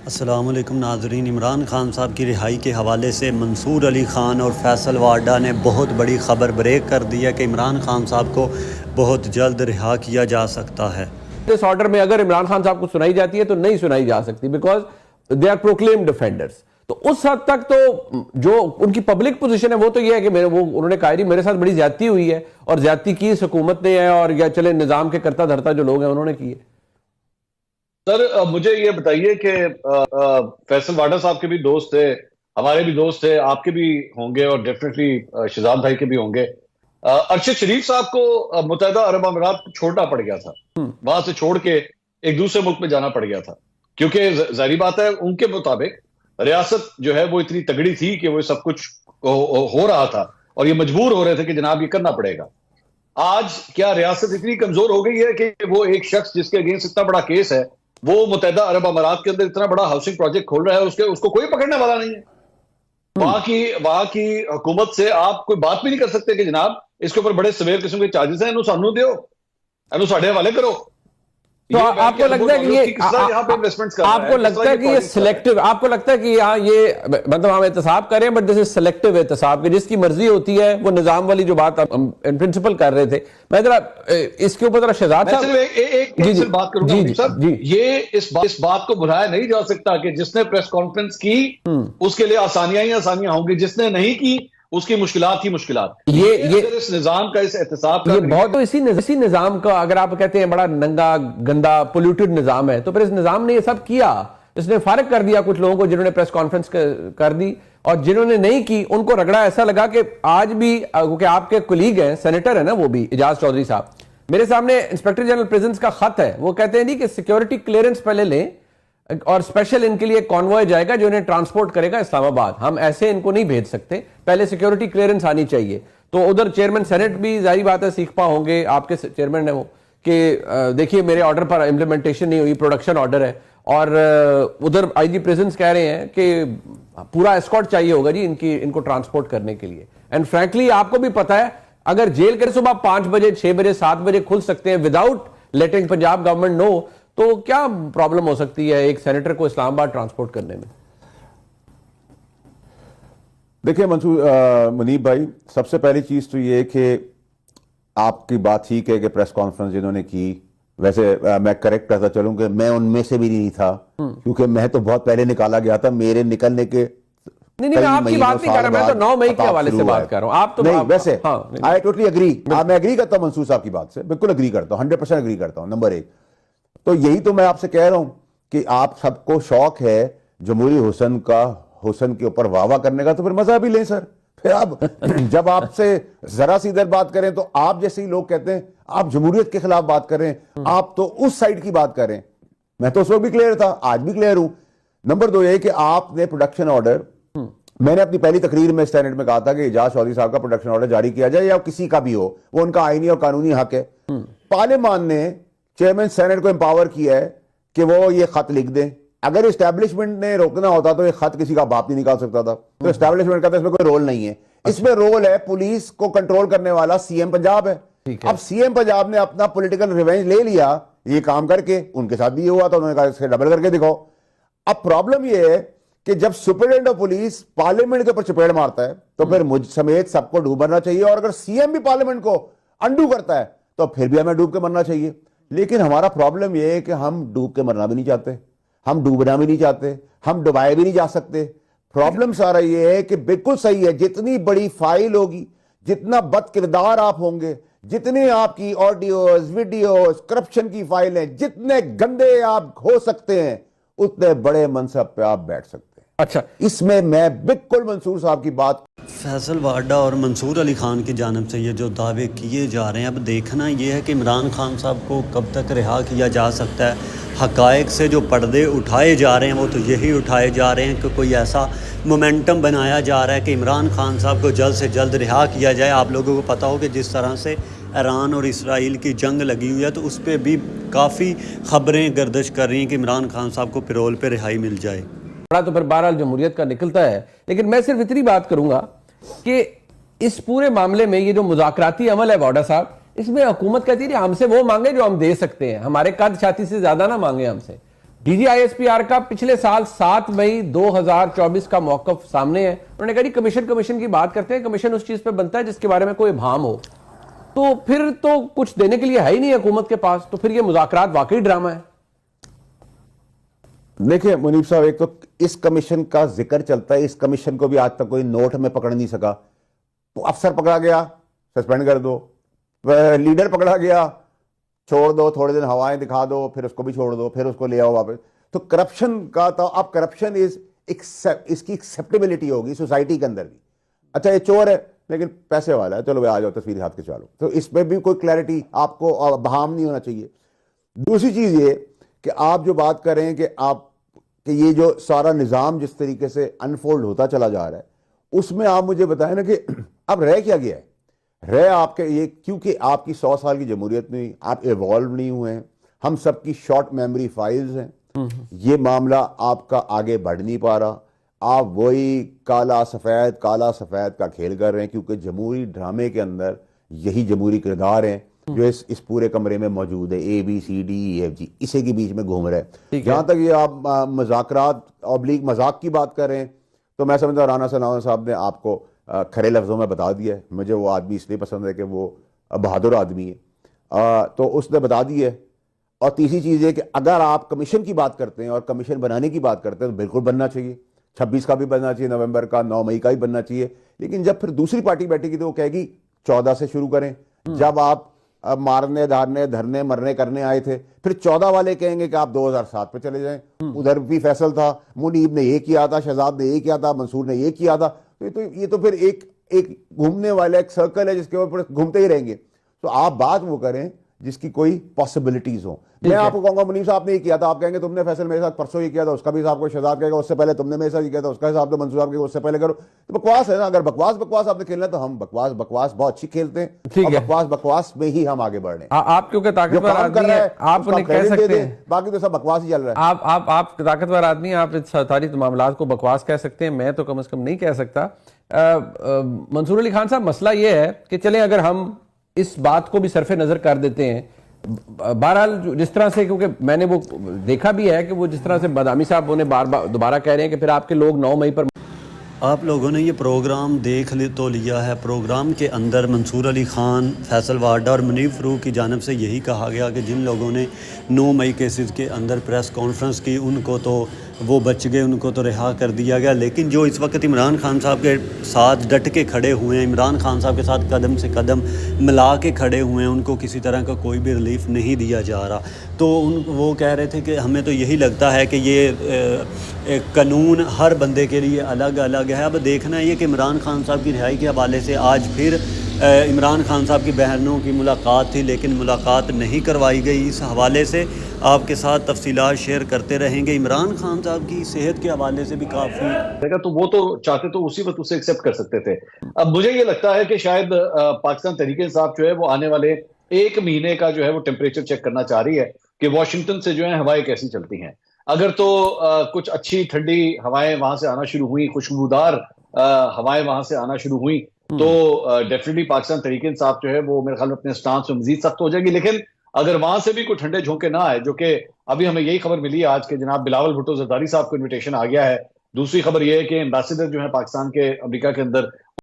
السلام علیکم ناظرین، عمران خان صاحب کی رہائی کے حوالے سے منصور علی خان اور فیصل وارڈا نے بہت بڑی خبر بریک کر دی ہے کہ عمران خان صاحب کو بہت جلد رہا کیا جا سکتا ہے۔ اس آرڈر میں اگر عمران خان صاحب کو سنائی جاتی ہے تو نہیں سنائی جا سکتی، because they are proclaimed defenders. تو اس حد تک تو جو ان کی پبلک پوزیشن ہے وہ تو یہ ہے کہ انہوں نے کہا جی میرے ساتھ بڑی زیادتی ہوئی ہے، اور زیادتی کی اس حکومت نے ہے، اور یا چلے نظام کے کرتا دھرتا جو لوگ ہیں انہوں نے کی ہے۔ سر مجھے یہ بتائیے کہ فیصل وارڈا صاحب کے بھی دوست تھے، ہمارے بھی دوست تھے، آپ کے بھی ہوں گے اور ڈیفینیٹلی شہزاد بھائی کے بھی ہوں گے۔ ارشد شریف صاحب کو متحدہ عرب امارات چھوڑنا پڑ گیا تھا، وہاں سے چھوڑ کے ایک دوسرے ملک میں جانا پڑ گیا تھا، کیونکہ ظاہری بات ہے ان کے مطابق ریاست جو ہے وہ اتنی تگڑی تھی کہ وہ سب کچھ ہو رہا تھا اور یہ مجبور ہو رہے تھے کہ جناب یہ کرنا پڑے گا۔ آج کیا ریاست اتنی کمزور ہو گئی ہے کہ وہ ایک شخص جس کے اگینسٹ اتنا بڑا کیس ہے وہ متحدہ عرب امارات کے اندر اتنا بڑا ہاؤسنگ پروجیکٹ کھول رہا ہے، اس کو کوئی پکڑنے والا نہیں ہے؟ وہاں کی حکومت سے آپ کوئی بات بھی نہیں کر سکتے کہ جناب اس کے اوپر بڑے سویر قسم کے چارجز ہیں، انہوں سانو دیو، انہوں ساڑھے حوالے کرو۔ تو آپ کو لگتا ہے کہ یہ سلیکٹیو، آپ کو لگتا ہے کہ یہاں یہ مطلب ہم احتساب کریں بٹ دس از سلیکٹیو احتساب، کہ جس کی مرضی ہوتی ہے وہ نظام والی جو بات ہم ان پرنسپل کر رہے تھے۔ میں ذرا اس کے اوپر ذرا شہزاد صاحب ایک بات کروں گا، یہ اس بات کو بھلایا نہیں جا سکتا کہ جس نے پریس کانفرنس کی اس کے لیے آسانیاں ہی آسانیاں ہوں گی، جس نے نہیں کی اس کی مشکلات ہی مشکلات۔ یہ اس نظام کا، اس احتساب کا بہت اسی نظام کا اگر آپ کہتے ہیں بڑا ننگا گندا پولیوٹڈ نظام ہے، تو پھر اس نظام نے یہ سب کیا، اس نے فارغ کر دیا کچھ لوگوں کو جنہوں نے پریس کانفرنس کر دی، اور جنہوں نے نہیں کی ان کو رگڑا ایسا لگا کہ آج بھی، کیونکہ آپ کے کولیگ ہیں، سینیٹر ہیں نا وہ بھی، اعجاز چودھری صاحب، میرے سامنے انسپیکٹر جنرل پریزنس کا خط ہے، وہ کہتے ہیں نہیں کہ سیکیورٹی کلیئرنس پہلے لیں اور اسپیشل ان کے لیے کانوائے جائے گا جو انہیں ٹرانسپورٹ کرے گا اسلام آباد، ہم ایسے ان کو نہیں بھیج سکتے، پہلے سیکیورٹی کلیئرنس آنی چاہیے۔ تو ادھر چیئرمین سینٹ بھی ظاہری بات ہے سیکھ پا ہوں گے، آپ کے چیئرمین ہیں وہ، کہ دیکھیے میرے آرڈر پر امپلیمنٹیشن نہیں ہوئی، پروڈکشن آرڈر ہے، اور ادھر آئی جی پریزنس کہہ رہے ہیں کہ پورا اسکارٹ چاہیے ہوگا جی ان کو ٹرانسپورٹ کرنے کے لیے۔ اینڈ فرینکلی آپ کو بھی پتا ہے اگر جیل کے صبح 5 بجے 6 بجے 7 بجے کھل سکتے ہیں وداؤٹ لیٹنگ پنجاب گورنمنٹ نو، تو کیا پرابلم ہو سکتی ہے ایک سینیٹر کو اسلام آباد ٹرانسپورٹ کرنے میں؟ دیکھیں منیب بھائی، سب سے پہلی چیز تو یہ کہ آپ کی بات ٹھیک ہے کہ پریس کانفرنس جنہوں نے کی، ویسے میں کریکٹ کرتا چلوں کہ میں ان میں سے بھی نہیں تھا، کیونکہ میں تو بہت پہلے نکالا گیا تھا، میرے نکلنے کے نہیں میں آپ کی بات نہیں کر رہا، میں تو 9 مئی کے حوالے سے بات کر رہا ہوں۔ آپ تو نہیں، ویسے آئی ٹوٹلی اگری، میں اگری کرتا ہوں منصور صاحب کی بات سے، بالکل اگری کرتا ہوں، 100% اگری کرتا ہوں۔ نمبر 1 تو یہی تو میں آپ سے کہہ رہا ہوں کہ آپ سب کو شوق ہے جمہوری حسن کے اوپر واہ واہ کرنے کا، تو پھر مزہ بھی لیں سر۔ پھر آپ جب آپ سے ذرا سی ادھر بات کریں تو آپ جیسے ہی لوگ کہتے ہیں آپ جمہوریت کے خلاف بات کر رہے ہیں، آپ تو اس سائڈ کی بات کر رہے ہیں۔ میں تو اس وقت بھی کلیئر تھا، آج بھی کلیئر ہوں۔ نمبر 2 یہ کہ آپ نے پروڈکشن آرڈر، میں نے اپنی پہلی تقریر میں سینٹ میں کہا تھا کہ اعجاز چودھری صاحب کا پروڈکشن آرڈر جاری کیا جائے یا کسی کا بھی ہو، وہ ان کا آئینی اور قانونی حق ہے۔ پارلیمان نے چیئرمین سینٹ کو امپاور کیا ہے کہ وہ یہ خط لکھ دیں، اگر اسٹیبلشمنٹ نے روکنا ہوتا تو یہ خط کسی کا باپ نہیں نکال سکتا تھا، تو اسٹیبلشمنٹ کہتا ہے اس میں کوئی رول نہیں ہے، اس میں رول ہے پولیس کو کنٹرول کرنے والا سی ایم پنجاب ہے۔ اب سی ایم پنجاب نے اپنا پولیٹیکل ریونج لے لیا یہ کام کر کے، ان کے ساتھ بھی یہ ہوا تو انہوں نے کہا اس سے ڈبل کر کے دکھاؤ۔ اب پرابلم یہ ہے کہ جب سپرڈینٹ آف پولیس پارلیمنٹ کے اوپر چپیڑ مارتا ہے تو پھر مجھ سمیت سب کو ڈوب مرنا چاہیے، اور اگر سی ایم بھی پارلیمنٹ کو انڈو کرتا ہے تو پھر بھی ہمیں ڈوب کے مرنا چاہیے۔ لیکن ہمارا پرابلم یہ ہے کہ ہم ڈوب کے مرنا بھی نہیں چاہتے، ہم ڈوبنا بھی نہیں چاہتے، ہم ڈبائے بھی نہیں جا سکتے۔ پرابلم سارا یہ ہے کہ بالکل صحیح ہے، جتنی بڑی فائل ہوگی، جتنا بد کردار آپ ہوں گے، جتنے آپ کی آڈیوز ویڈیوز کرپشن کی فائلیں، جتنے گندے آپ ہو سکتے ہیں اتنے بڑے منصب پہ آپ بیٹھ سکتے ہیں۔ اچھا، اس میں بالکل منصور صاحب کی بات، فیصل وارڈا اور منصور علی خان کی جانب سے یہ جو دعوے کیے جا رہے ہیں، اب دیکھنا یہ ہے کہ عمران خان صاحب کو کب تک رہا کیا جا سکتا ہے۔ حقائق سے جو پردے اٹھائے جا رہے ہیں وہ تو یہی اٹھائے جا رہے ہیں کہ کوئی ایسا مومنٹم بنایا جا رہا ہے کہ عمران خان صاحب کو جلد سے جلد رہا کیا جائے۔ آپ لوگوں کو پتہ ہو کہ جس طرح سے ایران اور اسرائیل کی جنگ لگی ہوئی ہے تو اس پہ بھی کافی خبریں گردش کر رہی ہیں کہ عمران خان صاحب کو پیرول پہ رہائی مل جائے۔ بڑا تو پھر بہرحال جمہوریت کا نکلتا ہے، لیکن میں صرف اتنی بات کروں گا کہ اس پورے معاملے میں یہ جو مذاکراتی عمل ہے وارڈا صاحب، اس میں حکومت کہتی ہے ہم سے وہ مانگے جو ہم دے سکتے ہیں، ہمارے قد چھاتی سے زیادہ نہ مانگے ہم سے۔ D G I S P R کا پچھلے سال 7 مئی 2024 کا موقف سامنے ہے. انہوں نے کہا جی کمیشن کی بات کرتے ہیں, کمیشن اس چیز پہ بنتا ہے جس کے بارے میں کوئی ابہام ہو. تو پھر تو کچھ دینے کے لیے ہے ہی نہیں حکومت کے پاس, تو پھر یہ مذاکرات واقعی ڈرامہ ہے. دیکھیں منیب صاحب, ایک تو اس کمیشن کا ذکر چلتا ہے, اس کمیشن کو بھی آج تک کوئی نوٹ میں پکڑ نہیں سکا. تو افسر پکڑا گیا سسپینڈ کر دو, لیڈر پکڑا گیا چھوڑ دو, تھوڑے دن ہوائیں دکھا دو, پھر اس کو بھی چھوڑ دو, پھر اس کو لے آؤ واپس. تو کرپشن کا تو اب کرپشن اس کی ایکسیپٹیبلٹی ہوگی سوسائٹی کے اندر بھی. اچھا یہ چور ہے لیکن پیسے والا ہے, چلو آ جاؤ تصویر ہاتھ کے چالو. تو اس پہ بھی کوئی کلیئرٹی آپ کو بہام نہیں ہونا چاہیے. دوسری چیز یہ کہ آپ جو بات کر رہے ہیں کہ یہ جو سارا نظام جس طریقے سے انفولڈ ہوتا چلا جا رہا ہے, اس میں آپ مجھے بتائیں نا کہ اب رہ کیا گیا ہے. رہ آپ کے یہ کیونکہ آپ کی 100 سال کی جمہوریت میں آپ ایوالو نہیں ہوئے ہیں, ہم سب کی شارٹ میموری فائلز ہیں. یہ معاملہ آپ کا آگے بڑھ نہیں پا رہا. آپ وہی کالا سفید کا کھیل کر رہے ہیں, کیونکہ جمہوری ڈرامے کے اندر یہی جمہوری کردار ہیں جو اس پورے کمرے میں موجود ہے. A B C D E F G اسی کے بیچ میں گھوم رہے ہیں. جہاں تک یہ آپ مذاکرات اوبلیک مذاق کی بات کر رہے ہیں, تو میں سمجھتا ہوں رانا ثناء صاحب نے آپ کو کھرے لفظوں میں بتا دیا ہے. مجھے وہ آدمی اس لیے پسند ہے کہ وہ بہادر آدمی ہے, تو اس نے بتا دی ہے. اور تیسری چیز یہ کہ اگر آپ کمیشن کی بات کرتے ہیں اور کمیشن بنانے کی بات کرتے ہیں تو بالکل بننا چاہیے. 26 کا بھی بننا چاہیے, نومبر کا 9 مئی کا بھی بننا چاہیے. لیکن جب پھر دوسری پارٹی بیٹھے گی تو وہ کہے گی 14 سے شروع کریں. جب آپ مارنے دھارنے دھرنے مرنے کرنے آئے تھے, پھر 14 والے کہیں گے کہ آپ 2007 پہ چلے جائیں. ادھر بھی فیصل تھا, منیب نے یہ کیا تھا, شہزاد نے یہ کیا تھا, منصور نے یہ کیا تھا. تو یہ تو پھر ایک گھومنے والا ایک سرکل ہے جس کے اوپر گھومتے ہی رہیں گے. تو آپ بات وہ کریں جس کی کوئی پاسبلٹیز ہوں. میں آپ کو کہوں گا منیب صاحب نے یہ کیا تھا, آپ کہیں گے تم نے فیصل میرے ساتھ پرسوں یہ کیا تھا, اس کا بھی حساب کو شہزاد کہے گا اس سے پہلے تم نے میرے ساتھ یہ کیا تھا, اس کا حساب تو منصور صاحب کے اس سے پہلے کرو. تو بکواس ہے نا. اگر بکواس آپ نے کھیلنا ہے تو ہم بکواس بہت اچھی کھیلتے ہیں, اور بکواس میں ہی ہم آگے بڑھ رہے ہیں. آپ کیونکہ طاقتور آدمی ہیں, آپ انہیں کہہ سکتے ہیں, باقی تو سب بکواس ہی چل رہا ہے. آپ طاقتور آدمی ہیں, آپ ساری معاملات کو بکواس کہہ سکتے ہیں, میں تو کم از کم نہیں کہہ سکتا. منصور علی خان صاحب, مسئلہ یہ ہے کہ چلیں اگر ہم اس بات کو بھی صرف نظر کر دیتے ہیں, بہرحال جس طرح سے, کیونکہ میں نے وہ دیکھا بھی ہے کہ وہ جس طرح سے بادامی صاحب انہیں بار بار دوبارہ کہہ رہے ہیں کہ پھر آپ کے لوگ 9 مئی پر. آپ لوگوں نے یہ پروگرام دیکھ تو لیا ہے. پروگرام کے اندر منصور علی خان, فیصل وارڈا اور منیب فروغ کی جانب سے یہی کہا گیا کہ جن لوگوں نے 9 مئی کیسز کے اندر پریس کانفرنس کی ان کو تو وہ بچ گئے, ان کو تو رہا کر دیا گیا. لیکن جو اس وقت عمران خان صاحب کے ساتھ ڈٹ کے کھڑے ہوئے ہیں, عمران خان صاحب کے ساتھ قدم سے قدم ملا کے کھڑے ہوئے ہیں, ان کو کسی طرح کا کوئی بھی ریلیف نہیں دیا جا رہا. تو وہ کہہ رہے تھے کہ ہمیں تو یہی لگتا ہے کہ یہ قانون ہر بندے کے لیے الگ الگ ہے. اب دیکھنا یہ کہ عمران خان صاحب کی رہائی کے حوالے سے آج پھر عمران خان صاحب کی بہنوں کی ملاقات تھی, لیکن ملاقات نہیں کروائی گئی. اس حوالے سے آپ کے ساتھ تفصیلات شیئر کرتے رہیں گے. عمران خان صاحب کی صحت کے حوالے سے بھی کافی تو وہ تو چاہتے تو اسی وقت اسے ایکسیپٹ کر سکتے تھے. اب مجھے یہ لگتا ہے کہ شاید پاکستان تحریک انصاف جو ہے وہ آنے والے 1 مہینے کا جو ہے وہ ٹیمپریچر چیک کرنا چاہ رہی ہے کہ واشنگٹن سے جو ہے ہوائیں کیسی چلتی ہیں. اگر تو کچھ اچھی ٹھنڈی ہوائیں وہاں سے آنا شروع ہوئی, خوشبودار ہوائیں وہاں سے آنا شروع ہوئی, تو ڈیفینیٹلی پاکستان تحریک انصاف جو ہے وہ میرے خیال میں اپنے سٹانس میں مزید سخت ہو جائے گی. لیکن اگر وہاں سے بھی کوئی ٹھنڈے جھونکے نہ آئے, جو کہ ابھی ہمیں یہی خبر ملی ہے آج کے جناب بلاول بھٹو زرداری صاحب کو انویٹیشن آ گیا ہے. دوسری خبر یہ ہے کہ ایمبیسیڈر جو ہے پاکستان کے امریکہ کے اندر